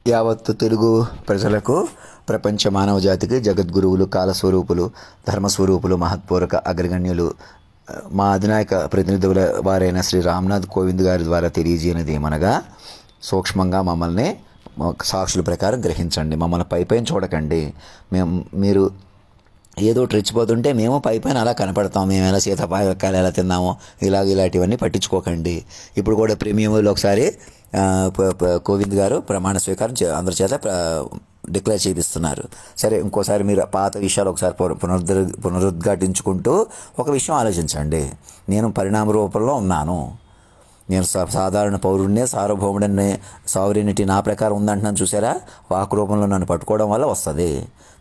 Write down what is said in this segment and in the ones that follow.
యావత్తు తెలుగు ప్రజలకు, ప్రపంచ మానవ జాతికి జగద్గురువులు, కాలస్వరూపులు, ధర్మస్వరూపులు, మహత్పూర్వక అగ్రగణ్యులు మా అధినాయక ప్రతినిధుల వారైన శ్రీ రామ్నాథ్ కోవింద్ గారి ద్వారా తెలియజేయనిది ఏమనగా, సూక్ష్మంగా మమ్మల్ని సాక్షుల ప్రకారం గ్రహించండి. మమ్మల్ని పైపైన చూడకండి. మీరు ఏదో రెచ్చిపోతుంటే మేము పైపైన అలా కనపడతాం. మేము ఎలా సీతాఫలాలు ఎలా తిన్నామో ఇలాంటివన్నీ పట్టించుకోకండి. ఇప్పుడు కూడా ప్రీమియంలో ఒకసారి కోవింద్ గారు ప్రమాణ స్వీకారం అందరి చేత డిక్లేర్ చేపిస్తున్నారు. సరే, ఇంకోసారి మీరు పాత విషయాలు ఒకసారి పునరుద్ఘాటించుకుంటూ ఒక విషయం ఆలోచించండి. నేను పరిణామ రూపంలో ఉన్నాను. నేను సాధారణ పౌరుడినే, సార్వభౌముడిని, సావరినిటీ నా ప్రకారం ఉందంటున్నాను. చూసారా, వాక్ రూపంలో నన్ను పట్టుకోవడం వల్ల వస్తుంది.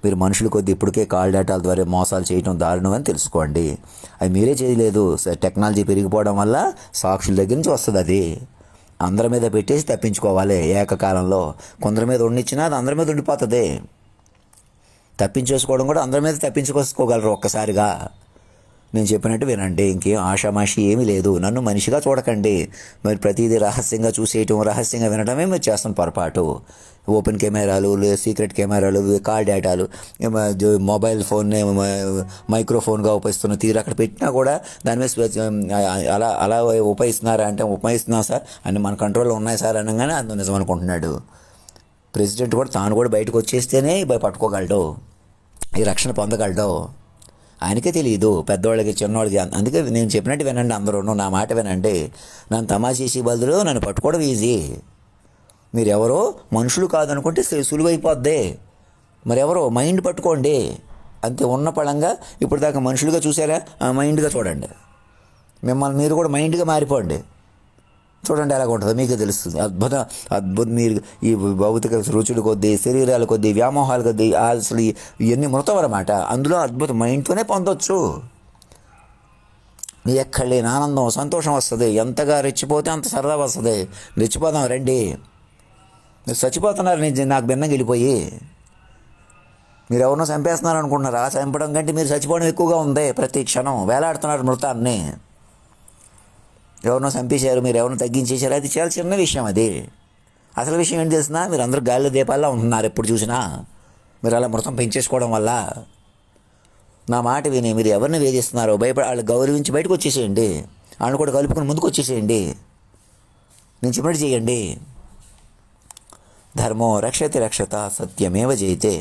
మీరు మనుషుల కొద్ది ఇప్పటికే కాల్ డేటాల ద్వారా మోసాలు చేయడం దారుణం అని తెలుసుకోండి. అవి మీరే చేయలేదు. టెక్నాలజీ పెరిగిపోవడం వల్ల సాక్షుల దగ్గర నుంచి వస్తుంది. అది అందరి మీద పెట్టేసి తప్పించుకోవాలి. ఏకకాలంలో కొందరి మీద ఉండిచ్చినా అది అందరి మీద ఉండిపోతుంది. తప్పించేసుకోవడం కూడా అందరి మీద తప్పించుకోగలరు ఒక్కసారిగా. నేను చెప్పినట్టు వినండి. ఇంకేం ఆషామాషి ఏమీ లేదు. నన్ను మనిషిగా చూడకండి. మరి ప్రతిదీ రహస్యంగా చూసేయటం, రహస్యంగా వినడమే మీరు చేస్తున్న పొరపాటు. ఓపెన్ కెమెరాలు, సీక్రెట్ కెమెరాలు, కాల్ డేటాలు, మొబైల్ ఫోన్ని మైక్రోఫోన్గా ఉపయోగిస్తున్న తీరు అక్కడ పెట్టినా కూడా దాని మీద అలా ఉపయోగిస్తున్నారా అంటే, ఉపయోగిస్తున్నాం సార్ అని మన కంట్రోల్లో ఉన్నాయి సార్ అనగానే అది నిజం అనుకుంటున్నాడు. ప్రెసిడెంట్ కూడా తాను కూడా బయటకు వచ్చేస్తేనే పట్టుకోగలడు, ఈ రక్షణ పొందగలడు. ఆయనకే తెలియదు, పెద్దవాళ్ళకి చిన్నవాళ్ళకి. అందుకే నేను చెప్పినట్టు వినండి. అందరూ నా మాట వినండి. నన్ను తమాషేసి బదులు నన్ను పట్టుకోవడం ఈజీ. మీరెవరో మనుషులు కాదనుకుంటే సులువైపోద్ది. మరెవరో మైండ్ పట్టుకోండి అంతే. ఉన్న పళంగా ఇప్పుడు దాకా మనుషులుగా చూసారా, మైండ్గా చూడండి. మిమ్మల్ని మీరు కూడా మైండ్గా మారిపోండి. చూడండి ఎలాగ ఉంటుందో మీకే తెలుస్తుంది. అద్భుతం. మీరు ఈ భౌతిక రుచుల కొద్దీ, శరీరాల కొద్దీ, వ్యామోహాల కొద్దీ అసలు ఇవన్నీ మృతమన్నమాట. అందులో అద్భుతం మైండ్తోనే పొందొచ్చు. మీ ఎక్కడ లేని ఆనందం, సంతోషం వస్తుంది. ఎంతగా రెచ్చిపోతే అంత సరదా వస్తుంది. రెచ్చిపోదాం రండి. మీరు చచ్చిపోతున్నారు నాకు భిన్నంగా వెళ్ళిపోయి. మీరు ఎవరినో చంపేస్తున్నారు అనుకుంటున్నారు. ఆ చంపడం కంటే మీరు చచ్చిపోవడం ఎక్కువగా ఉంది. ప్రతి క్షణం వేలాడుతున్నారు మృతాన్ని. ఎవరినో చంపేశారు, మీరు ఎవరినో తగ్గించేశారు. అది చాలా చిన్న విషయం. అది అసలు విషయం ఏంటి తెలిసినా, మీరు అందరూ గాలిలో దీపాల్లో ఉంటున్నారు ఎప్పుడు చూసినా. మీరు అలా మృతం పెంచేసుకోవడం వల్ల. నా మాట విని మీరు ఎవరిని వేధిస్తున్నారో వాళ్ళు గౌరవించి బయటకు వచ్చేసేయండి. వాళ్ళని కూడా కలుపుకొని ముందుకు వచ్చేసేయండి. నేను చెప్పినట్టు చేయండి. ధర్మో రక్షతి రక్షత, సత్యమేవ జయతే.